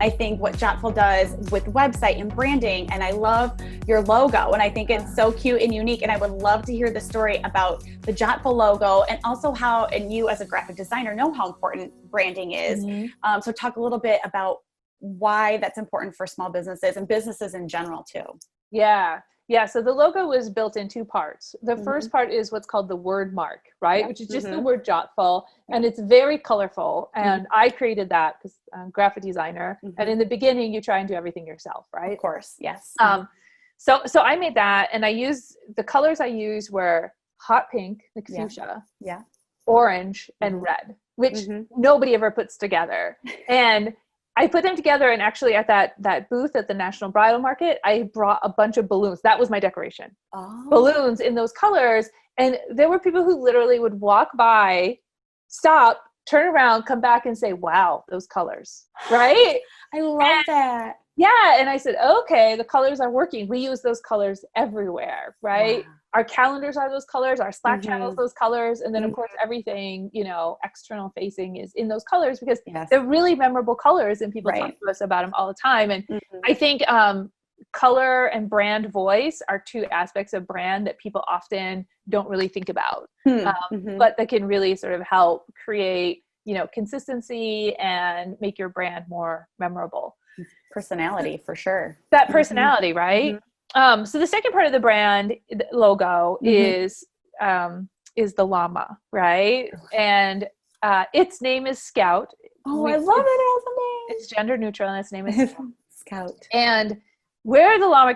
I think what Jottful does with website and branding, and I love your logo, and I think it's so cute and unique, and I would love to hear the story about the Jottful logo, and also how, and you as a graphic designer know how important branding is. So talk a little bit about why that's important for small businesses and businesses in general too. Yeah. So the logo was built in two parts. The first part is what's called the word mark, right? Which is just the word Jottful, and it's very colorful. And I created that because I'm a graphic designer. And in the beginning, you try and do everything yourself, right? Of course, yes. So I made that, and the colors I used were hot pink, like fuchsia, orange, and red, which nobody ever puts together. And I put them together, and actually at that booth at the National Bridal Market, I brought a bunch of balloons. That was my decoration. Balloons in those colors. And there were people who literally would walk by, stop, turn around, come back and say, wow, those colors, right? I love that. Yeah. And I said, okay, the colors are working. We use those colors everywhere, right? Wow. Our calendars are those colors, our Slack channels, those colors. And then of course, everything, external facing is in those colors because they're really memorable colors and people talk to us about them all the time. And I think color and brand voice are two aspects of brand that people often don't really think about, but that can really sort of help create, consistency and make your brand more memorable. Personality for sure. That personality, right? So the second part of the brand logo is the llama, right? And its name is Scout. Oh, I love it as a name. It's gender neutral, and its name is Scout. And where the llama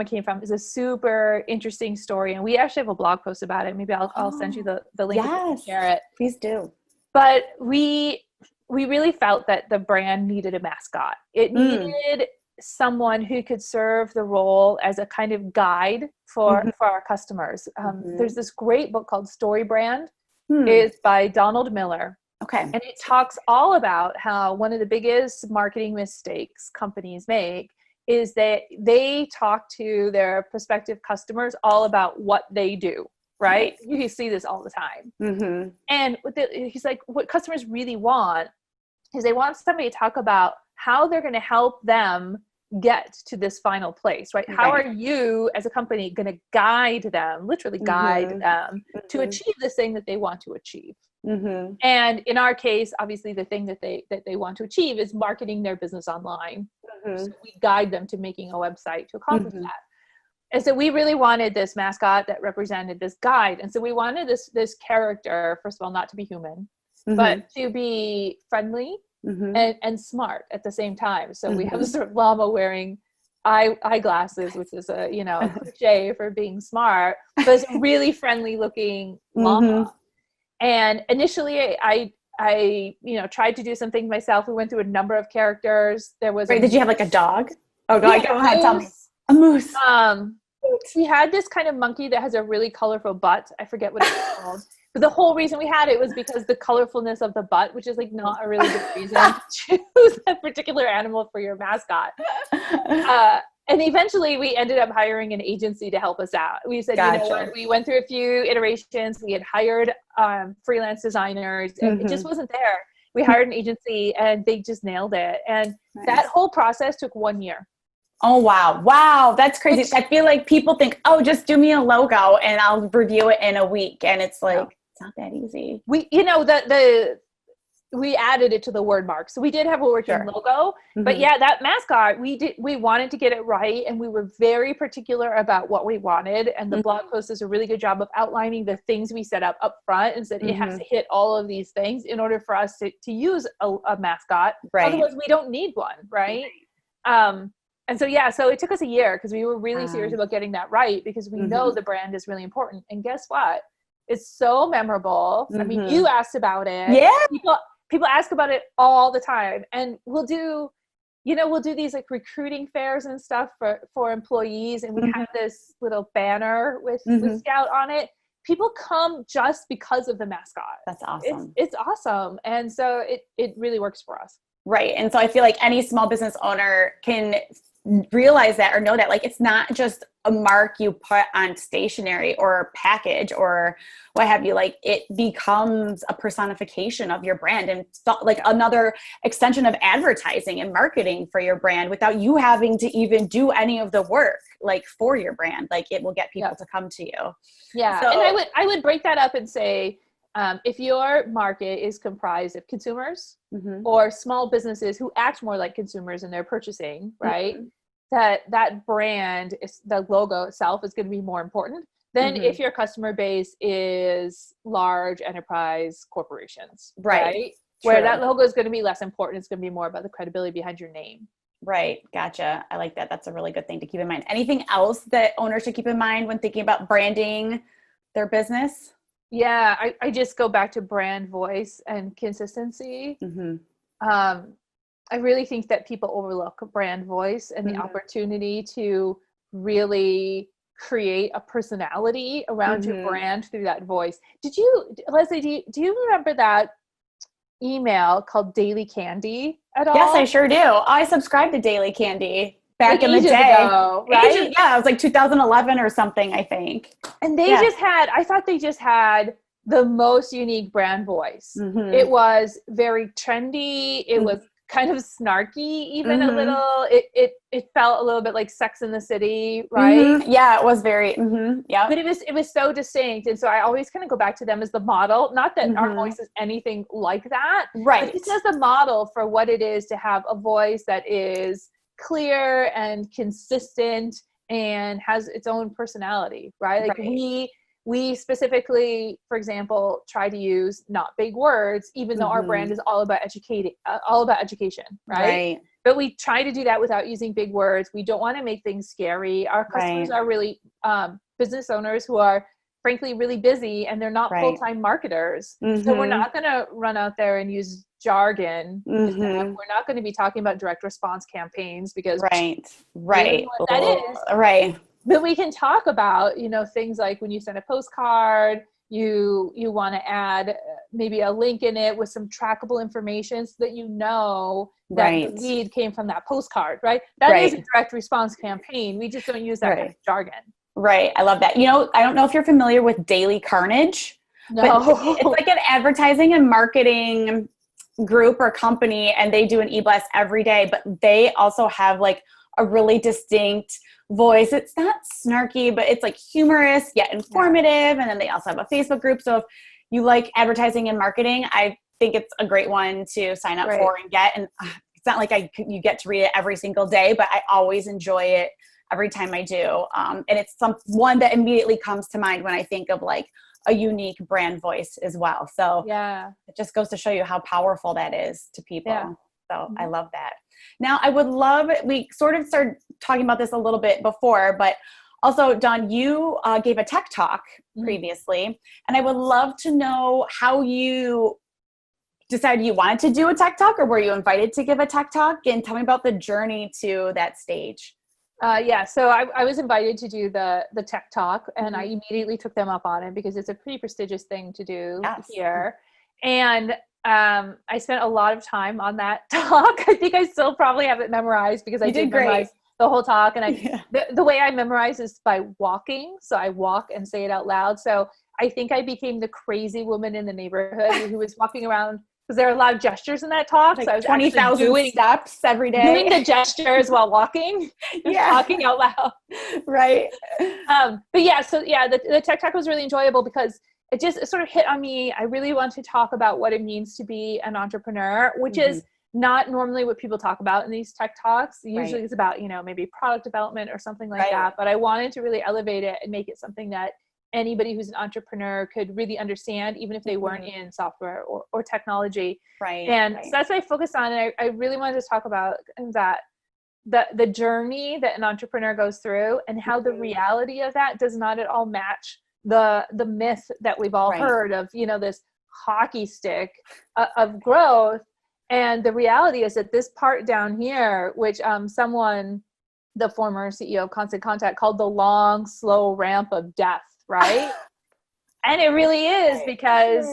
came from is a super interesting story, and we actually have a blog post about it. Maybe I'll send you the link. Yes, share it. Please do. But we really felt that the brand needed a mascot. It needed someone who could serve the role as a kind of guide for our customers. There's this great book called Story Brand. It's by Donald Miller. Okay. And it talks all about how one of the biggest marketing mistakes companies make is that they talk to their prospective customers all about what they do. Right? You see this all the time. And he's like, what customers really want is they want somebody to talk about how they're going to help them get to this final place, right? How are you as a company going to guide them, literally guide them to achieve this thing that they want to achieve? And in our case, obviously the thing that they want to achieve is marketing their business online. So we guide them to making a website to accomplish that. And so we really wanted this mascot that represented this guide. And so we wanted this character, first of all, not to be human, but to be friendly and smart at the same time. So we have this sort of llama wearing eyeglasses, which is a cliche for being smart, but it's a really friendly looking llama. And initially I tried to do some things myself. We went through a number of characters. There was did you have like a dog? Oh, go ahead, tell me. A moose. We had this kind of monkey that has a really colorful butt. I forget what it's called. But the whole reason we had it was because the colorfulness of the butt, which is like not a really good reason to choose a particular animal for your mascot. And eventually we ended up hiring an agency to help us out. We said, you know what, we went through a few iterations. We had hired freelance designers, and it just wasn't there. We hired an agency, and they just nailed it. And that whole process took 1 year. Oh, wow. Wow. That's crazy. I feel like people think, oh, just do me a logo and I'll review it in a week. And it's like, it's not that easy. We added it to the word mark. So we did have a working logo, but that mascot, we wanted to get it right. And we were very particular about what we wanted. And the blog post does a really good job of outlining the things we set up front and said it has to hit all of these things in order for us to use a mascot. Otherwise we don't need one. Right. And so it took us a year because we were really serious about getting that right, because we know the brand is really important. And guess what? It's so memorable. I mean, you asked about it. Yeah. People ask about it all the time. And we'll do these like recruiting fairs and stuff for employees. And we have this little banner with Scout on it. People come just because of the mascot. That's awesome. It's awesome. And so it really works for us. Right. And so I feel like any small business owner can realize that or know that, like, it's not just a mark you put on stationery or a package or what have you. Like, it becomes a personification of your brand and like another extension of advertising and marketing for your brand without you having to even do any of the work, like, for your brand. Like, it will get people to come to you. Yeah. So, and I would break that up and say, if your market is comprised of consumers or small businesses who act more like consumers in their purchasing, right? That brand, the logo itself is going to be more important than if your customer base is large enterprise corporations, right? Where that logo is going to be less important. It's going to be more about the credibility behind your name. Right. Gotcha. I like that. That's a really good thing to keep in mind. Anything else that owners should keep in mind when thinking about branding their business? Yeah, I just go back to brand voice and consistency. I really think that people overlook brand voice and the opportunity to really create a personality around your brand through that voice. Leslie, do you remember that email called Daily Candy at all? Yes, I sure do. I subscribed to Daily Candy back in the day. Ago, right? Yeah, it was like 2011 or something, I think. And I thought they just had the most unique brand voice. It was very trendy. It was kind of snarky, even a little. It felt a little bit like Sex in the City, right? Yeah, it was very. Yeah, but it was so distinct, and so I always kind of go back to them as the model. Not that our voice is anything like that, right? But this is the model for what it is to have a voice that is clear and consistent and has its own personality, right? Like we specifically, for example, try to use not big words, even though our brand is all about education, right? But we try to do that without using big words. We don't want to make things scary. Our customers are really business owners who are frankly really busy, and they're not full-time marketers. So we're not going to run out there and use jargon. We're not going to be talking about direct response campaigns because we don't know what that is. But we can talk about, things like when you send a postcard, you want to add maybe a link in it with some trackable information so that that the lead came from that postcard, right? That is a direct response campaign. We just don't use that kind of jargon. Right. I love that. I don't know if you're familiar with Daily Carnage, but it's like an advertising and marketing group or company, and they do an e-blast every day, but they also have like a really distinct voice. It's not snarky, but it's like humorous yet informative. And then they also have a Facebook group. So if you like advertising and marketing, I think it's a great one to sign up for and get. And it's not like you get to read it every single day, but I always enjoy it every time I do. And it's one that immediately comes to mind when I think of like a unique brand voice as well. So it just goes to show you how powerful that is to people. So I love that. Now we sort of started talking about this a little bit before, but also, Dawn, you gave a tech talk previously, and I would love to know how you decided you wanted to do a tech talk, or were you invited to give a tech talk? And tell me about the journey to that stage. So I was invited to do the tech talk, and I immediately took them up on it because it's a pretty prestigious thing to do here. And I spent a lot of time on that talk. I think I still probably have it memorized because I did memorize the whole talk. And the way I memorize is by walking. So I walk and say it out loud. So I think I became the crazy woman in the neighborhood who was walking around, because there are a lot of gestures in that talk. Like so I was 20,000 steps every day. Doing the gestures while walking and talking out loud. Right. The tech talk was really enjoyable because it sort of hit on me. I really want to talk about what it means to be an entrepreneur, which is not normally what people talk about in these tech talks. Usually it's about, maybe product development or something like that. But I wanted to really elevate it and make it something that anybody who's an entrepreneur could really understand, even if they weren't in software or technology. So that's what I focused on. And I really wanted to talk about that, the journey that an entrepreneur goes through and how the reality of that does not at all match the myth that we've all heard of, this hockey stick of growth. And the reality is that this part down here, which the former CEO of Constant Contact called the long, slow ramp of death, right? And it really is, because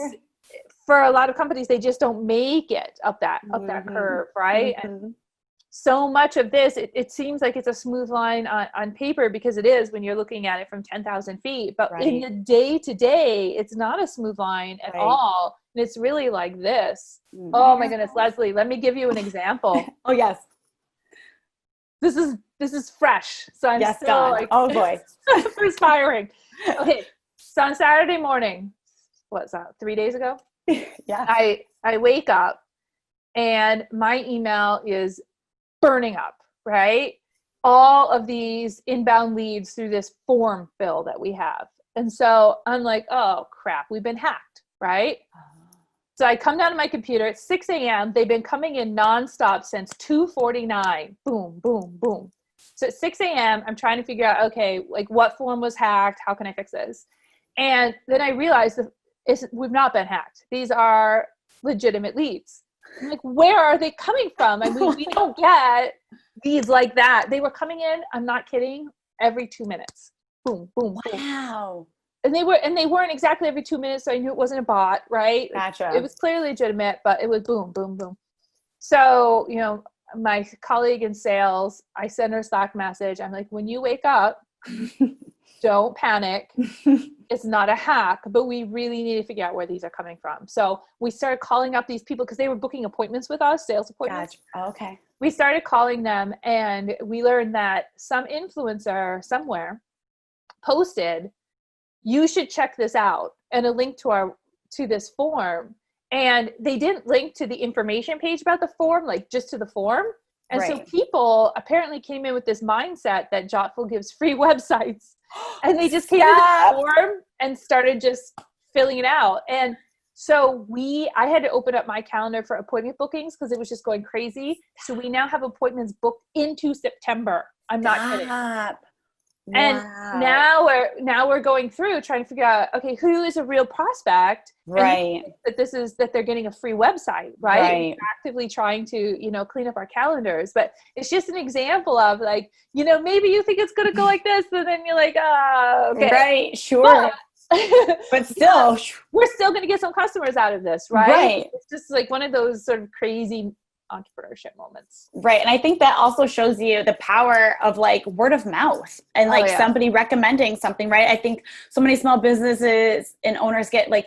for a lot of companies, they just don't make it up that curve, right? so much of this, it seems like it's a smooth line on paper, because it is when you're looking at it from 10,000 feet. But in the day to day, it's not a smooth line at all. And it's really like this. Oh my goodness, Leslie, let me give you an example. Oh yes. This is fresh. So I'm still like, oh boy, perspiring. Okay. So on Saturday morning, what's that, 3 days ago? Yeah. I wake up and my email is burning up, right? All of these inbound leads through this form fill that we have. And so I'm like, oh crap, we've been hacked, right? So I come down to my computer at 6 a.m. They've been coming in nonstop since 2:49. Boom, boom, boom. So at 6 a.m., I'm trying to figure out, okay, like what form was hacked? How can I fix this? And then I realized that we've not been hacked. These are legitimate leads. I'm like, where are they coming from? I mean, we don't get leads like that. They were coming in, I'm not kidding, every 2 minutes. Boom, boom, boom. Wow. And they weren't exactly every 2 minutes, so I knew it wasn't a bot, right? Gotcha. It was clearly legitimate, but it was boom, boom, boom. So, my colleague in sales, I send her a Slack message. I'm like, when you wake up, don't panic. It's not a hack, but we really need to figure out where these are coming from. So we started calling up these people because they were booking appointments with us, sales appointments. Gotcha. Okay. We started calling them, and we learned that some influencer somewhere posted, you should check this out, and a link to this form. And they didn't link to the information page about the form, like just to the form. And so people apparently came in with this mindset that Jottful gives free websites, and they just came to the form and started just filling it out. And so I had to open up my calendar for appointment bookings because it was just going crazy. So we now have appointments booked into September. I'm not kidding. And now we're going through trying to figure out, okay, who is a real prospect, right? That they're getting a free website, right? We're actively trying to, clean up our calendars, but it's just an example of like, maybe you think it's going to go like this, but then you're like, okay. Right. Sure. But still, we're still going to get some customers out of this, right? Right. It's just like one of those sort of crazy entrepreneurship moments. Right. And I think that also shows you the power of like word of mouth and like somebody recommending something, right? I think so many small businesses and owners get like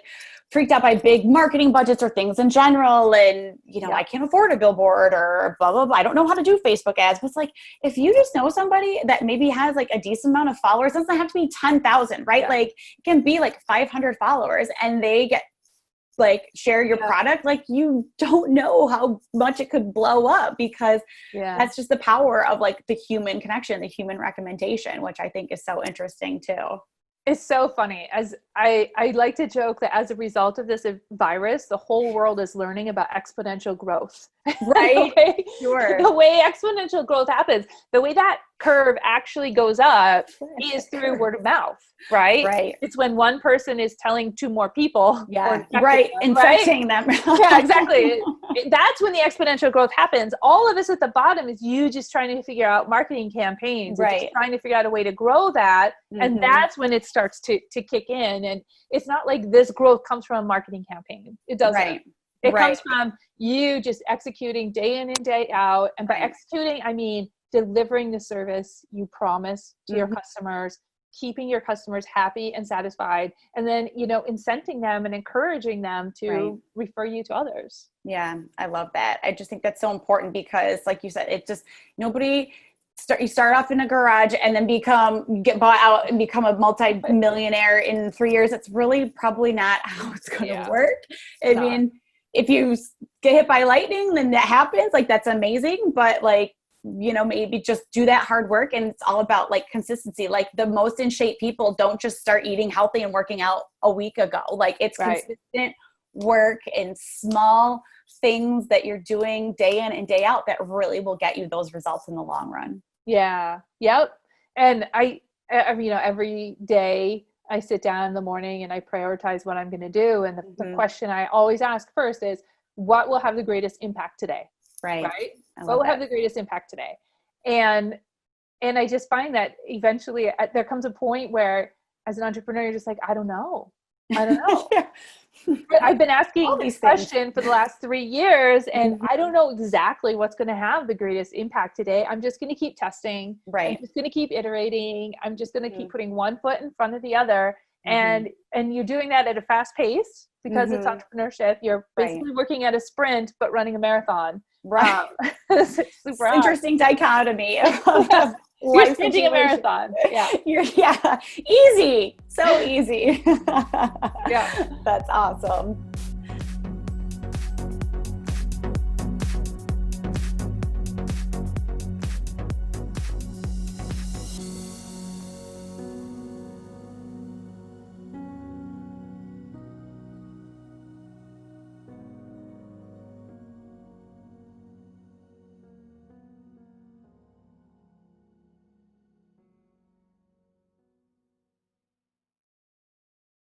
freaked out by big marketing budgets or things in general. And, I can't afford a billboard or blah, blah, blah. I don't know how to do Facebook ads. But it's like, if you just know somebody that maybe has like a decent amount of followers, it doesn't have to be 10,000, right? Like it can be like 500 followers and they get like share your product, like you don't know how much it could blow up because that's just the power of like the human connection, the human recommendation, which I think is so interesting too. It's so funny. As I like to joke that as a result of this virus, the whole world is learning about exponential growth. Right. The way exponential growth happens, the way that curve actually goes up is through word of mouth, right? Right. It's when one person is telling two more people. Infecting them. Yeah, exactly. That's when the exponential growth happens. All of this at the bottom is you just trying to figure out marketing campaigns, just trying to figure out a way to grow that. And that's when it starts to kick in. And it's not like this growth comes from a marketing campaign. It doesn't. Right. It comes from you just executing day in and day out. And by executing, I mean delivering the service you promise to your customers, keeping your customers happy and satisfied, and then, incenting them and encouraging them to refer you to others. Yeah, I love that. I just think that's so important because like you said, it just, you start off in a garage and then get bought out and become a multi-millionaire in 3 years. It's really probably not how it's going to work. I mean, if you get hit by lightning, then that happens. Like, that's amazing. But like, maybe just do that hard work. And it's all about like consistency. Like the most in shape people don't just start eating healthy and working out a week ago. Like it's consistent work and small things that you're doing day in and day out that really will get you those results in the long run. Yeah. Yep. And every day I sit down in the morning and I prioritize what I'm going to do. And the question I always ask first is, what will have the greatest impact today? Right. What will have the greatest impact today? And I just find that eventually there comes a point where as an entrepreneur, you're just like, I don't know. I don't know. I've been asking this question for the last 3 years, and I don't know exactly what's going to have the greatest impact today. I'm just going to keep testing. Right. I'm just going to keep iterating. I'm just going to keep putting one foot in front of the other. And you're doing that at a fast pace because it's entrepreneurship. You're basically working at a sprint, but running a marathon. Right. Super interesting dichotomy of you're sprinting a marathon. Yeah. Easy. So easy. Yeah. That's awesome.